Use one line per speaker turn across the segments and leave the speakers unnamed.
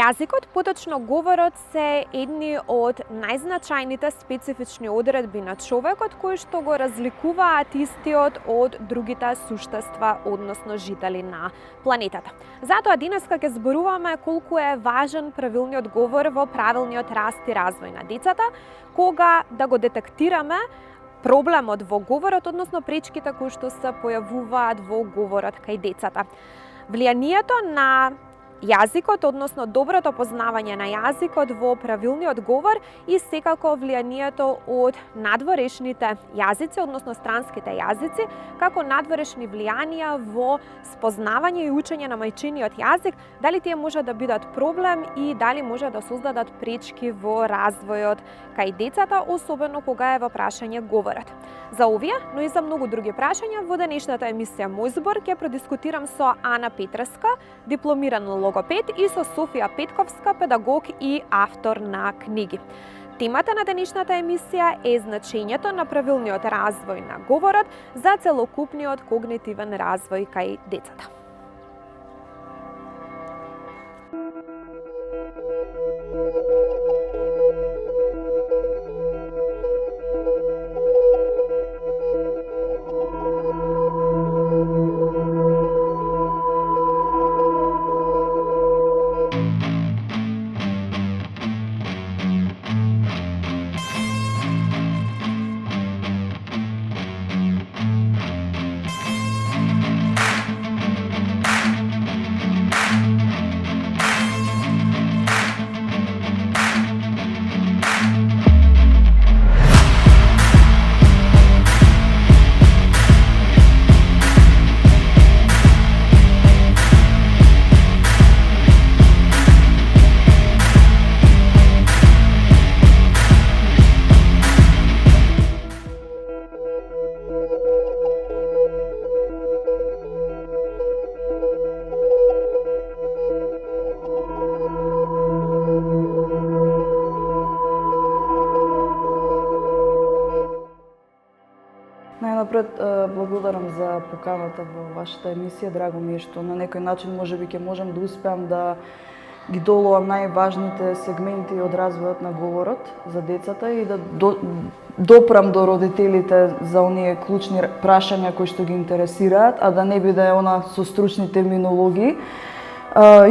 Јазикот, поточно говорот, се едни од најзначајните специфични одредби на човекот кои што го разликуваат истиот од другите суштества, односно жители на планетата. Затоа денеска ќе зборуваме колку е важен правилниот говор во правилниот раст и развој на децата, кога да го детектираме проблемот во говорот, односно пречките кои што се појавуваат во говорот кај децата. Влијанието на јазикот, односно доброто познавање на јазикот во правилниот говор и секако влијанието од надворешните јазици, односно странските јазици, како надворешни влијанија во спознавање и учење на мајчиниот јазик, дали тие може да бидат проблем и дали може да создадат пречки во развојот кај децата, особено кога е во прашање говорот. За овие, но и за многу други прашања во денешната емисија Мој збор ќе продискутирам со Ана Петреска, дипломиран логопед, и со Софија Петковска, педагог и автор на книги. Темата на денешната емисија е значењето на правилниот развој на говорот за целокупниот когнитивен развој кај децата.
Најнапред благодарам за поканата во вашата емисија. Драго ми е што на некој начин можеби ќе можам да успеам да ги доловам најважните сегменти од развојот на говорот за децата и да допрам до родителите за оние клучни прашања кои што ги интересираат, а да не биде она со стручни терминологии.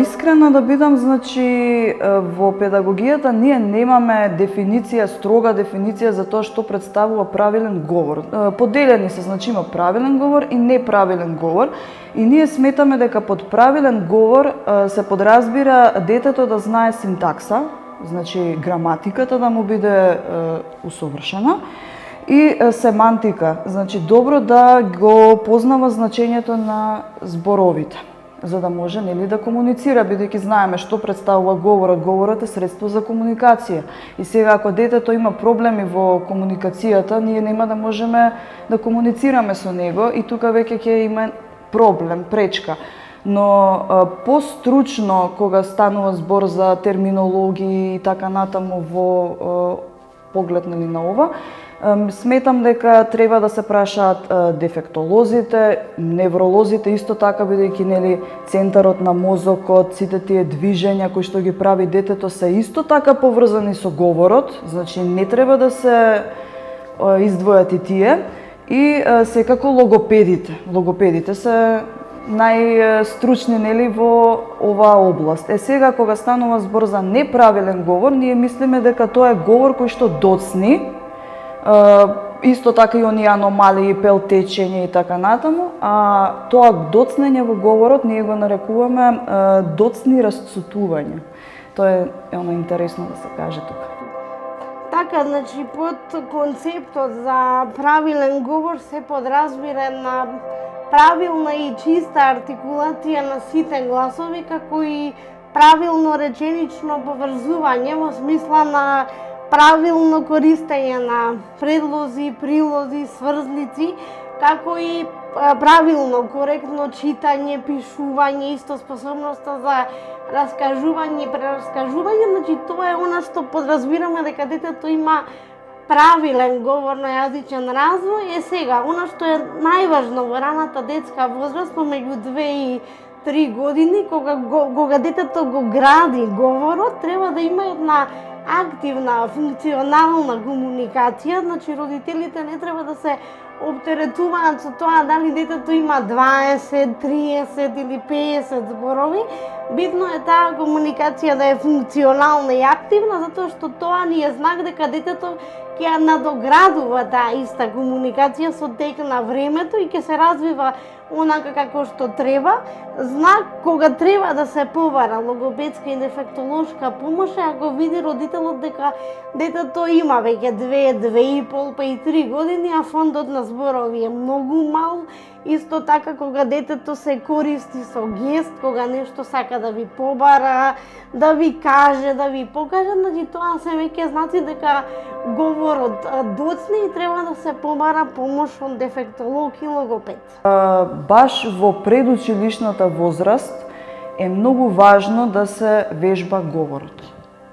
Искрено да бидам, значи, во педагогијата ние немаме дефиниција, строга дефиниција за тоа што представува правилен говор. Поделени се, значи има правилен говор и неправилен говор, и ние сметаме дека под правилен говор се подразбира детето да знае синтакса, значи граматиката да му биде усовршена, и семантика, значи добро да го познава значењето на зборовите, за да може, нели, да комуницира, бидејќи знаеме што представува говорот. Говорот е средство за комуникација. И сега, ако детето има проблеми во комуникацијата, ние нема да можеме да комуницираме со него и тука веќе ќе има проблем, пречка. Но постручно, кога станува збор за терминологии и така натаму во поглед, нели, на ова, сметам дека треба да се прашаат дефектолозите, невролозите, исто така, бидејќи, нели, центарот на мозокот, сите тие движења кои што ги прави детето се исто така поврзани со говорот, значи не треба да се издвојат и тие, и секако логопедите. Логопедите се најстручни, нели, во оваа област. Сега, кога станува збор за неправилен говор, ние мислиме дека тоа е говор кој што доцни, исто така и оние аномалии, пелтечење и така натаму, а тоа доцнење во говорот ние го нарекуваме доцни расцутување. Тоа е оно интересно да се каже тука.
Така, значи, под концептот за правилен говор се подразбира една правилна и чиста артикулација на сите гласови, како и правилно реченично поврзување во смисла на правилно користење на предлози, прилози, сврзници, како и правилно, коректно читање, пишување, исто способноста за раскажување и прераскажување. Значи, тоа е она што подразбираме дека детето има правилен говорно-јазичен развој. Е сега, она што е најважно во раната детска возраст, помеѓу 2 и 3 години, кога детето го гради говорот, треба да има една активна, функционална комуникација, значи родителите не треба да се оптеретуваат со тоа дали детето има 20, 30 или 50 зборови. Битно е таа комуникација да е функционална и активна, затоа што тоа ни е знак дека детето ќе ја надоградува таа иста комуникација со тек на времето и ќе се развива онака како што треба. Знак кога треба да се побара логопедска и дефектолошка помош е ако види родителот дека детето има веќе 2, 2,5 па и 3 години, а фондот на зборови е многу мал. Исто така кога детето се користи со гест, кога нешто сака да ви побара, да ви каже, да ви покаже, значи тоа се веќе знаци дека говорот доцне и треба да се побара помош од дефектолог и логопед.
Баш во предучилишната возраст е многу важно да се вежба говорот,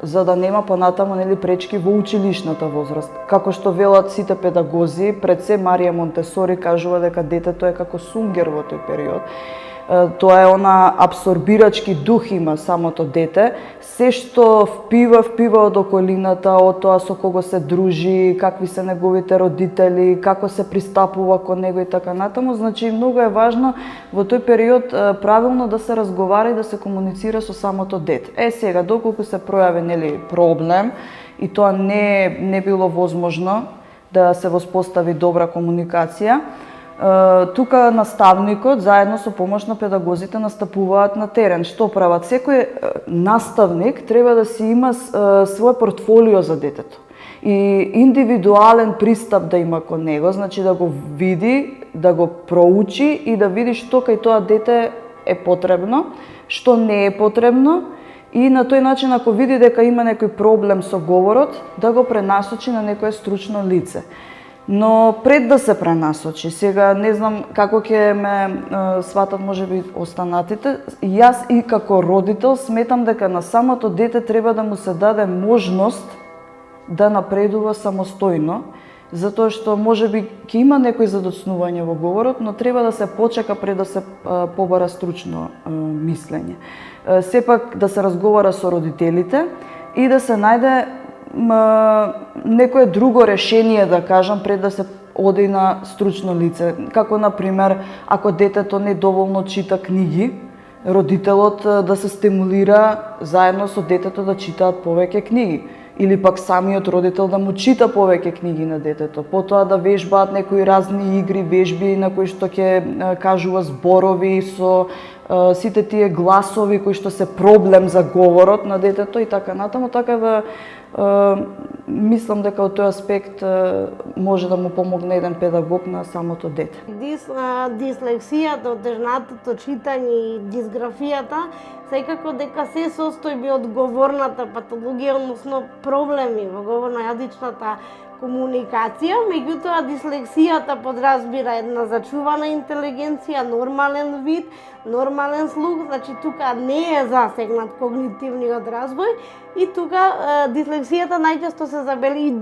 за да нема понатаму пречки во училишната возраст. Како што велат сите педагози, пред се Марија Монтесори кажува дека детето е како сунгер во тој период. Тоа е она абсорбирачки дух има самото дете. Се што впива од околината, од тоа со кого се дружи, какви се неговите родители, како се пристапува кон него и така натаму. Значи, многу е важно во тој период правилно да се разговара и да се комуницира со самото дете. Сега, доколку се пројави проблем и тоа не било возможно да се воспостави добра комуникација, тука наставникот заедно со помош на педагозите настапуваат на терен. Што прават? Секој наставник треба да си има свој портфолио за детето и индивидуален пристап да има кон него, значи да го види, да го проучи и да види што кај тоа дете е потребно, што не е потребно, и на тој начин ако види дека има некој проблем со говорот, да го пренасочи на некое стручно лице. Но пред да се пренасочи, сега не знам како ќе ме сватат можеби останатите, јас и како родител сметам дека на самото дете треба да му се даде можност да напредува самостојно, затоа што можеби ќе има некои задоцнување во говорот, но треба да се почека пред да се побара стручно мислење. Сепак да се разговара со родителите и да се најде некое друго решение, да кажам, пред да се оди на стручно лице. Како, например, ако детето недоволно чита книги, родителот да се стимулира заедно со детето да читаат повеќе книги. Или пак самиот родител да му чита повеќе книги на детето. Потоа да вежбаат некои разни игри, вежби на кои што ќе кажува зборови со сите тие гласови кои што се проблем за говорот на детето и така натаму. Така да мислам дека од тој аспект може да му помогне еден педагог на самото дете.
Дислексијата, отежнатото читање и дисграфијата секако дека се состојби од говорната патологија, односно проблеми во говорно-јазичната комуникација, меѓутоа дислексијата подразбира една зачувана интелигенција, нормален вид, нормален слух, значи тука не е засегнат когнитивниот развој и тука дислексијата најчесто се забележи,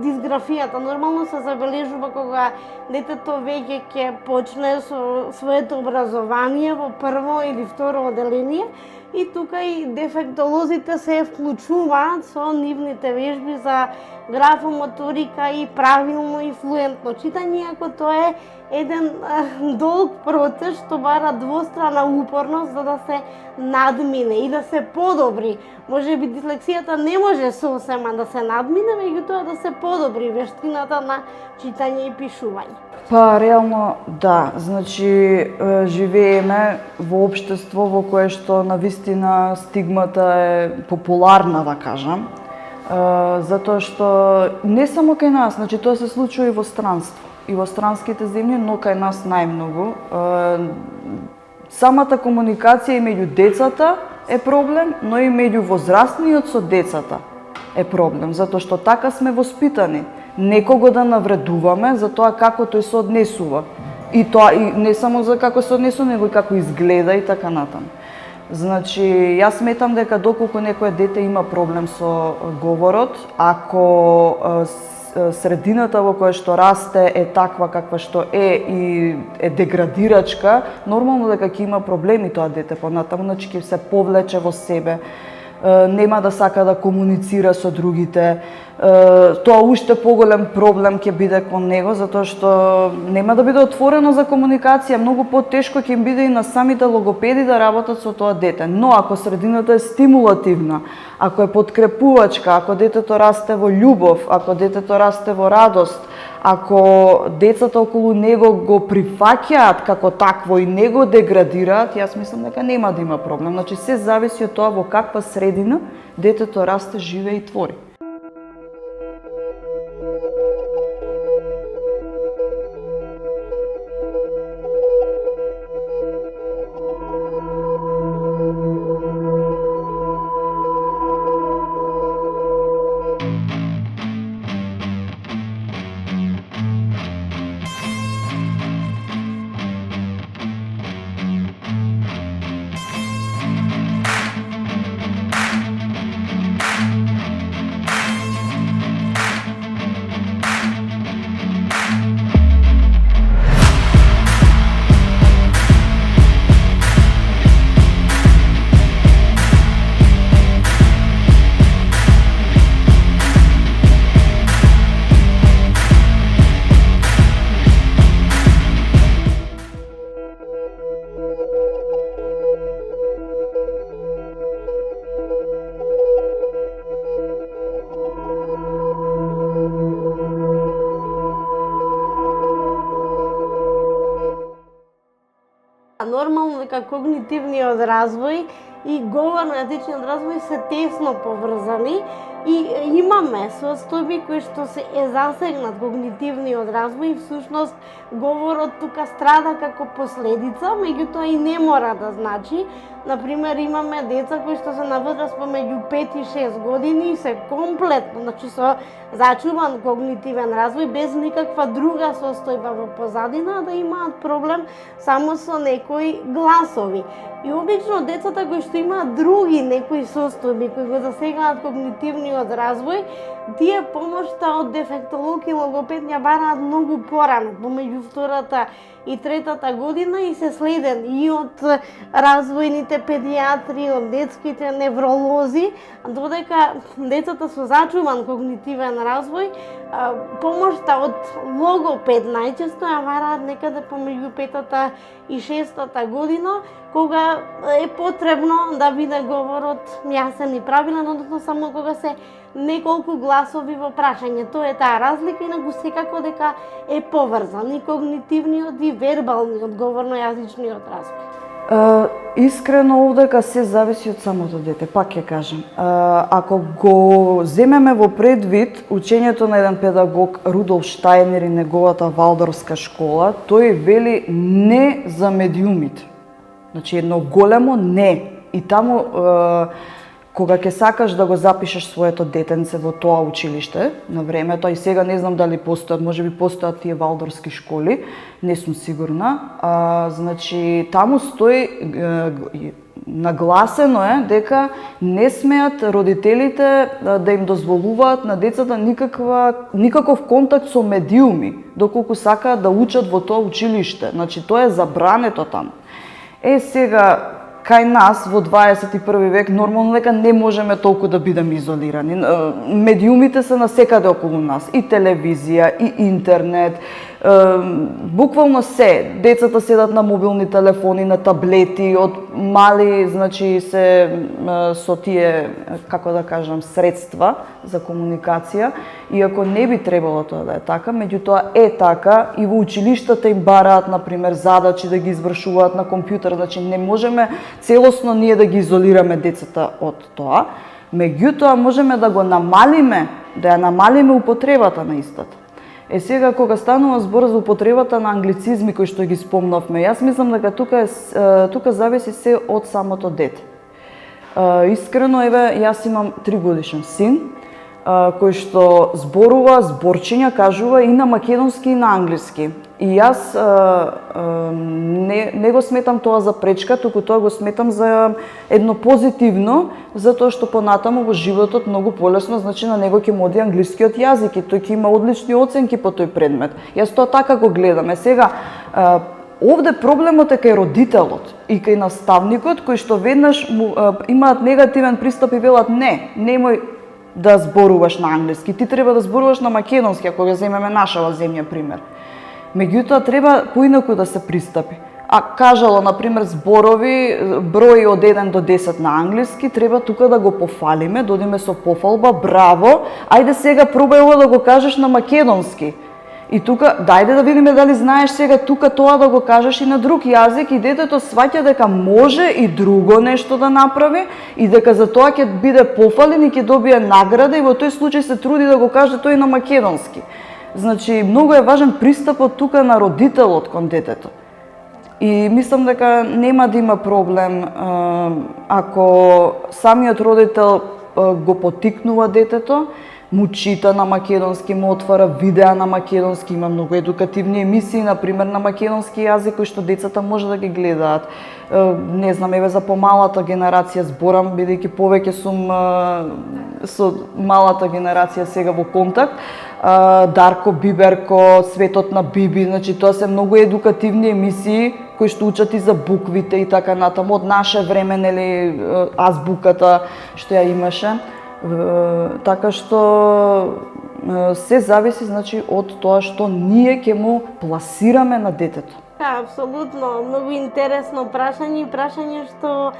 дисграфијата нормално се забележува кога детето веќе ќе почне со своето образование во прво или второ оделение и тука и дефектолозите се вклучуваат со нивните вежби за графомоторика и правилно и флуентно читање, ако тоа е еден долг процес што бара двострана упорност за да се надмине и да се подобри. Можеби дислексијата не може сосема да се надмине, меѓутоа да се подобри вештината на читање и пишување.
Па, реално, да. Значи, живееме во општество во кое што навистина стигмата е популарна, да кажам. Затоа што не само кај нас, значи тоа се случува и во странство, и во странските земји, но кај нас најмногу. Самата комуникација и меѓу децата е проблем, но и меѓу возрастниот со децата е проблем, затоа што така сме воспитани. Некого да навредуваме за тоа како тој се однесува. И тоа и не само за како се однесува, него и како изгледа и така натаму. Значи, јас сметам дека доколку некое дете има проблем со говорот, ако средината во која што расте е таква каква што е и е деградирачка, нормално дека ќе има проблеми тоа дете понатаму, значи ќе се повлече во себе, нема да сака да комуницира со другите. Тоа уште поголем проблем ќе биде кон него, затоа што нема да биде отворено за комуникација, многу потешко ќе им биде и на самите логопеди да работат со тоа дете. Но ако средината е стимулативна, ако е подкрепувачка, ако детето расте во љубов, ако детето расте во радост, ако децата околу него го прифаќаат како такво и не го деградираат, јас мислам дека нема да има проблем. Значи се зависи од тоа во каква средина детето расте, живее и твори.
Нормално дека когнитивниот развој и говорно-јазичниот развој се тесно поврзани и имаме состојби кои што се засегнат когнитивниот развој и всушност говорот тука страда како последица, меѓутоа и не мора да значи. Например, имаме деца кои што се на возраст помеѓу 5 и 6 години и се комплетно, значи со зачуван когнитивен развој, без никаква друга состојба во позадина, да имаат проблем само со некои гласови. И обично децата кои што имаат други некои состојби кои го засегаат когнитивниот развој, тие помошта од дефектолог и логопед ја бараат многу порано, помеѓу втората и третата година и се следени и од развојните педиатри, од детските невролози, додека децата со зачуван когнитивен развој помошта од логопед најчесто ја бараат некаде помеѓу 5-та и 6-та година, кога е потребно да биде говорот јасен и правилен, односно само кога се неколку гласови во прашање. Тоа е таа разлика, инаку секако дека е поврзан и когнитивниот и вербалниот говорно-јазичниот развој.
Искрено овдека се зависи од самото дете, пак ќе кажам. Ако го земеме во предвид учењето на еден педагог Рудолф Штајнер и неговата Валдорфска школа, тој вели не за медиумите. Значи едно големо не. И таму кога ќе сакаш да го запишеш своето детенце во тоа училиште на времето, и сега не знам дали постојат, можеби постојат тие валдорски школи, не сум сигурна. Значи таму стои нагласено е дека не смеат родителите да им дозволуваат на децата никаков контакт со медиуми, доколку сакаат да учат во тоа училиште. Значи тоа е забрането таму. Сега кај нас во 21 век нормално дека не можеме толку да бидеме изолирани. Медиумите се насекаде околу нас, и телевизија, и интернет, буквално се. Децата седат на мобилни телефони, на таблети, од мали, значи се со тие, како да кажам, средства за комуникација. Иако не би требало тоа да е така, меѓутоа е така и во училиштата им бараат, например, задачи да ги извршуваат на компјутер, значи не можеме целосно ние да ги изолираме децата од тоа, меѓутоа можеме да го намалиме, да ја намалиме употребата на истата. Сега кога станува збор за употребата на англицизми кои што ги спомнавме, јас мислам дека тука зависи се од самото дете. Искрено, јас имам 3-годишен син, кој што зборува, зборчиња кажува и на македонски и на англиски. И јас не го сметам тоа за пречка, туку тоа го сметам за едно позитивно, затоа што понатаму во животот многу полесно, значи на него ќе му оди англискиот јазик и тој ќе има одлични оценки по тој предмет. Јас тоа така го гледам. Сега, овде проблемот е кај родителот и кај наставникот, кој што веднаш имаат негативен пристап и велат не, немој да зборуваш на англиски, ти треба да зборуваш на македонски, ако го земеме нашава земја пример. Меѓутоа треба поинаку да се пристапи. А кажало, например, зборови, брои од 1 до 10 на англиски, треба тука да го пофалиме, додиме со пофалба, браво, ајде сега пробај да го кажеш на македонски. И тука, дајде да видиме дали знаеш сега тука тоа да го кажеш и на друг јазик и детето сваќа дека може и друго нешто да направи и дека за тоа ќе биде пофален и ќе добие награда и во тој случај се труди да го каже тој на македонски. Значи, многу е важен пристапот тука на родителот кон детето. И мислам дека нема да има проблем ако самиот родител го поттикнува детето, му чита на македонски, му отвара видеа на македонски, има многу едукативни емисии, например, на македонски јазик, кои што децата може да ги гледаат. Не знам, еве за помалата генерација зборам, бидејќи повеќе сум со малата генерација сега во контакт. Дарко Биберко, Светот на Биби, значи тоа се многу едукативни емисии кои што учат и за буквите и така натаму, од наше време, нели, азбуката што ја имаше. Така што се зависи, значи, од тоа што ние ќе му пласираме на детето.
Апсолутно, многу интересно прашање што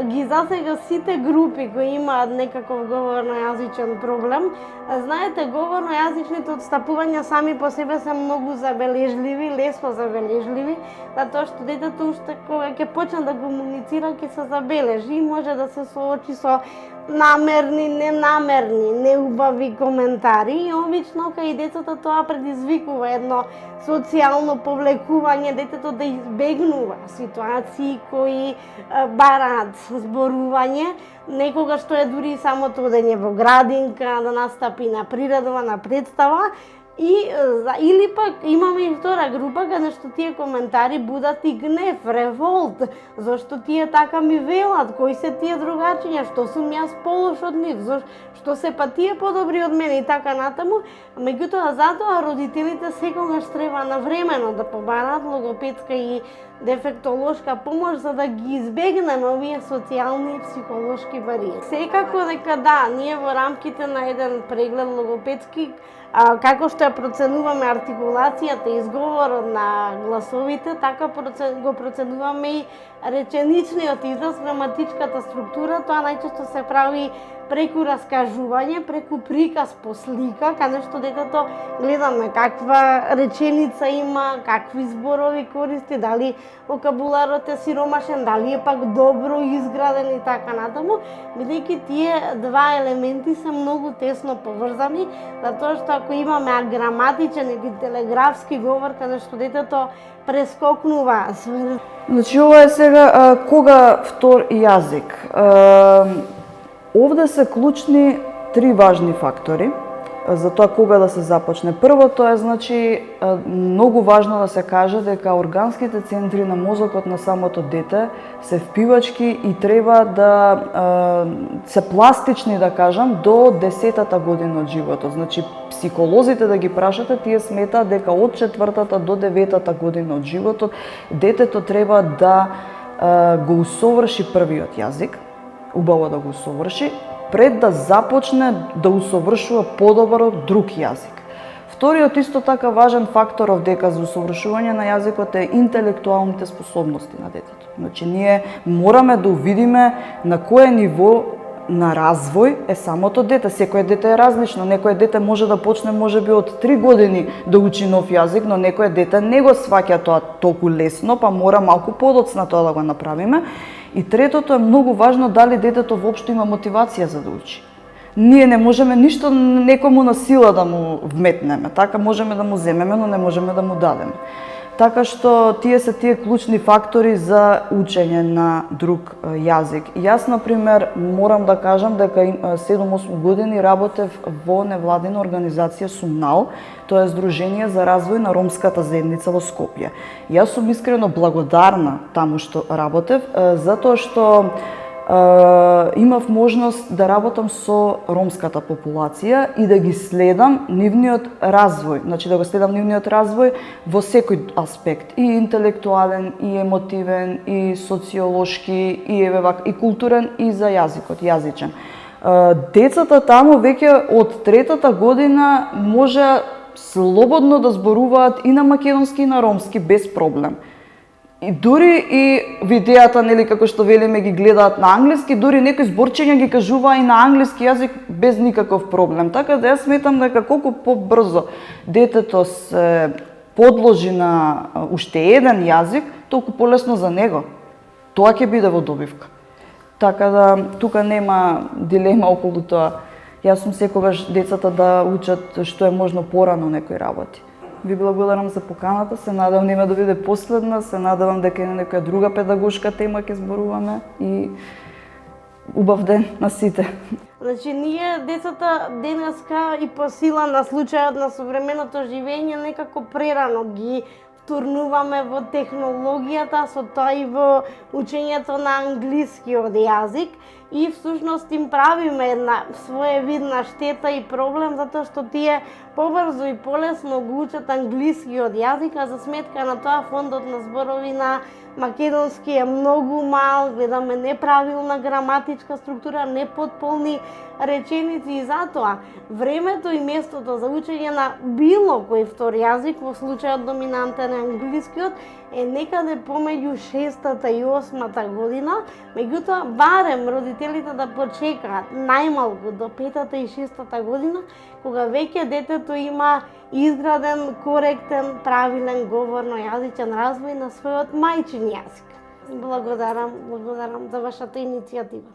ги засега сите групи кои имаат некаков говорно-јазичен проблем. Знаете, говорно-јазичните отстапувања сами по себе се многу забележливи, лесно забележливи, затоа што детето уште кога ќе почне да комуницира ќе се забележи и може да се соочи со намерни, ненамерни, неубави коментари и обично кај децата тоа предизвикува едно социјално повлекување, детето да избегнува ситуации кои бараат зборување, некогаш тоа е дури самото одење во градинка, да настапи на приредба, на представа, или пак имаме и втора група каде што тие коментари будат и гнев, револт, зашто тие така ми велат, кои се тие другачиња, што сум јас полош од нив, што се па тие подобри од мене и така натаму. Меѓутоа затоа родителите секогаш треба навремено да побараат логопедска и дефектолошка помош за да ги избегнеме овие социјални и психолошки бариери. Секако дека да, ние во рамките на еден преглед логопедски како што ја проценуваме артикулацијата и изговорот на гласовите, така го проценуваме и реченичниот израз, граматичката структура. Тоа најчесто се прави преку раскажување, преку приказ по слика, каде што детето гледаме каква реченица има, какви зборови користи, дали вокабуларот е сиромашен, дали е пак добро изграден и така натаму, бидејќи тие два елементи се многу тесно поврзани, затоа што ако имаме аграматичен или телеграфски говор, каде што детето прескокнува.
Значи, ова е сега кога втор јазик. Овде се клучни три важни фактори за тоа кога да се започне. Првото е, значи, многу важно да се каже дека органските центри на мозокот на самото дете се впивачки и треба да се пластични, да кажам, до 10-та година од животот. Значи, психолозите да ги прашате, тие сметаат дека од 4-та до 9-та година од животот детето треба да го усоврши првиот јазик, убаво да го усоврши, пред да започне да усовршува подобро друг јазик. Вториот исто така важен фактор овдека за усовршување на јазикот е интелектуалните способности на детето. Значи, ние мораме да увидиме на кое ниво на развој е самото дете. Секој дете е различно. Некој дете може да почне можеби од 3 години да учи нов јазик, но некој дете не го сваќа тоа толку лесно, па мора малку подоцна тоа да го направиме. И третото е многу важно дали детето воопшто има мотивација за да учи. Ние не можеме ништо некому на сила да му вметнеме, така можеме да му земеме, но не можеме да му дадеме. Така што тие се тие клучни фактори за учење на друг јазик. И јас, например, морам да кажам дека 7-8 години работев во невладина организација Сумнал, тоа е Здружение за развој на ромската заедница во Скопје. Јас сум искрено благодарна таму што работев, затоа што имав можност да работам со ромската популација и да ги следам нивниот развој, значи да го следам нивниот развој во секој аспект, и интелектуален, и емотивен, и социолошки, и културен, и за јазикот, јазичен. Децата таму веќе од 3-та година може слободно да зборуваат и на македонски и на ромски без проблем. И дури и видеата, нели, како што велиме, ги гледаат на англиски, дури некои зборчиња ги кажуваа и на англиски јазик без никаков проблем. Така да јас сметам дека колку побрзо детето се подложи на уште еден јазик, толку полесно за него. Тоа ќе биде во добивка. Така да тука нема дилема околу тоа. Јас сум секогаш децата да учат што е можно порано некои работи. Ви благодарам за поканата, се надевам нема да биде последна, се надевам дека и на некоја друга педагошка тема ќе зборуваме и убав ден на сите.
Значи, ние децата денеска и по сила на случајот на современото живење некако прерано ги втурнуваме во технологијата, со тоа и во учењето на англискиот јазик, и всушност им правиме една своевидна штета и проблем, затоа што тие побрзо и полесно го учат англискиот јазик, а за сметка на тоа фондот на зборови на македонски е многу мал, гледаме неправилна граматичка структура, непотполни реченици, и затоа времето и местото за учење на било кој втор јазик, во случајот доминантен е англискиот, е некаде помеѓу 6-та и 8-та година, меѓутоа барем родителите да почекаат најмалку до 5-та и 6-та година, кога веќе детето има изграден, коректен, правилен говорно-јазичен развој на својот мајчин јазик. Благодарам за вашата иницијатива.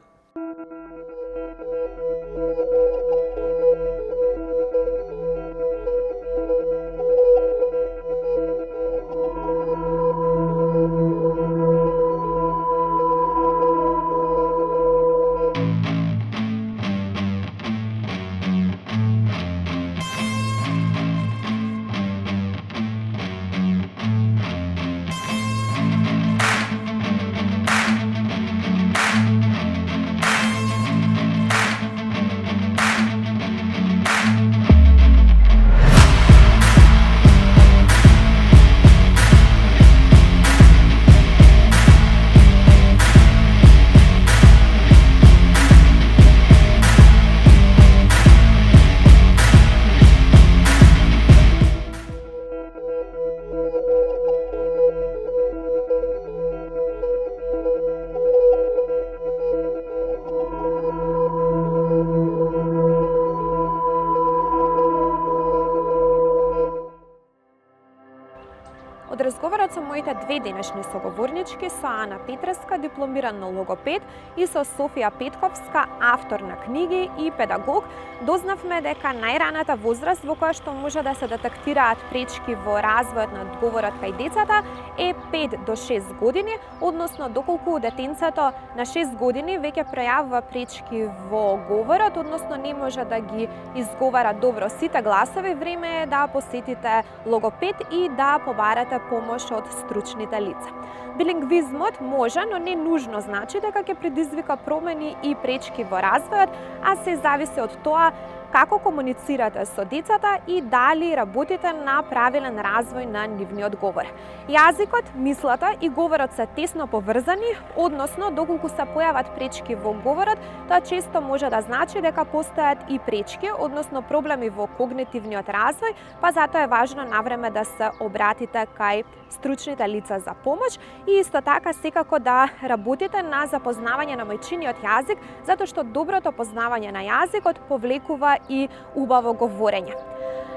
Од разговорот со моите две денешни соговорнички, со Ана Петреска, дипломиран логопед, и со Софија Петковска, автор на книги и педагог, дознавме дека најраната возраст во која што може да се детектираат пречки во развојот на говорот кај децата е 5 до 6 години, односно доколку детенцето на 6 години веќе пројавува пречки во говорот, односно не може да ги изговара добро сите гласови, време е да посетите логопед и да побарате помош од стручните лица. Билингвизмот може, но не нужно значи дека ќе предизвика промени и пречки во развојот, а се зависи од тоа како комуницирате со децата и дали работите на правилен развој на нивниот говор. Јазикот, мислата и говорот се тесно поврзани, односно доколку се појават пречки во говорот, тоа често може да значи дека постојат и пречки, односно проблеми во когнитивниот развој, па затоа е важно навреме да се обратите кај стручните лица за помош и исто така секако да работите на запознавање на мајчиниот јазик, затоа што доброто познавање на јазикот повлекува и убаво говорење.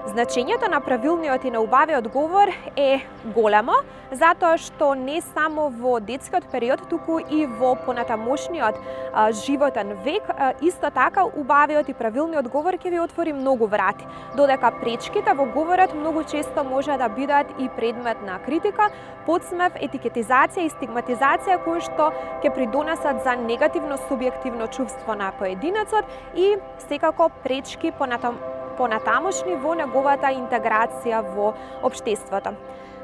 Значењето на правилниот и на убавиот говор е големо, затоа што не само во детскиот период, туку и во понатамошниот животен век, исто така убавиот и правилниот говор ќе ви отвори многу врати, додека пречките во говорот многу често може да бидат и предмет на критика, подсмев, етикетизација и стигматизација кои што ќе придонесат за негативно субјективно чувство на поединецот и секако пречки понатамошни во неговата интеграција во општеството.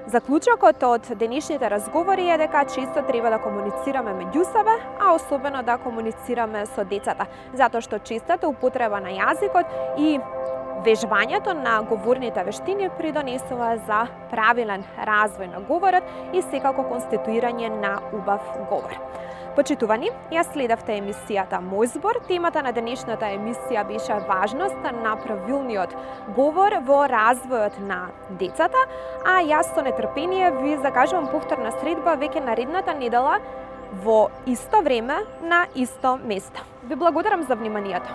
Заклучокот од денешните разговори е дека често треба да комуницираме меѓу себе, а особено да комуницираме со децата, затоа што честата употреба на јазикот и вежбањето на говорните вештини придонесува за правилен развој на говорот и секако конституирање на убав говор. Почитувани, ја следевте емисијата Мој збор. Темата на денешната емисија беше важноста на правилниот говор во развојот на децата, а јас со нетрпение ви закажувам повторна средба веќе наредната недела во исто време на исто место. Ви благодарам за вниманието.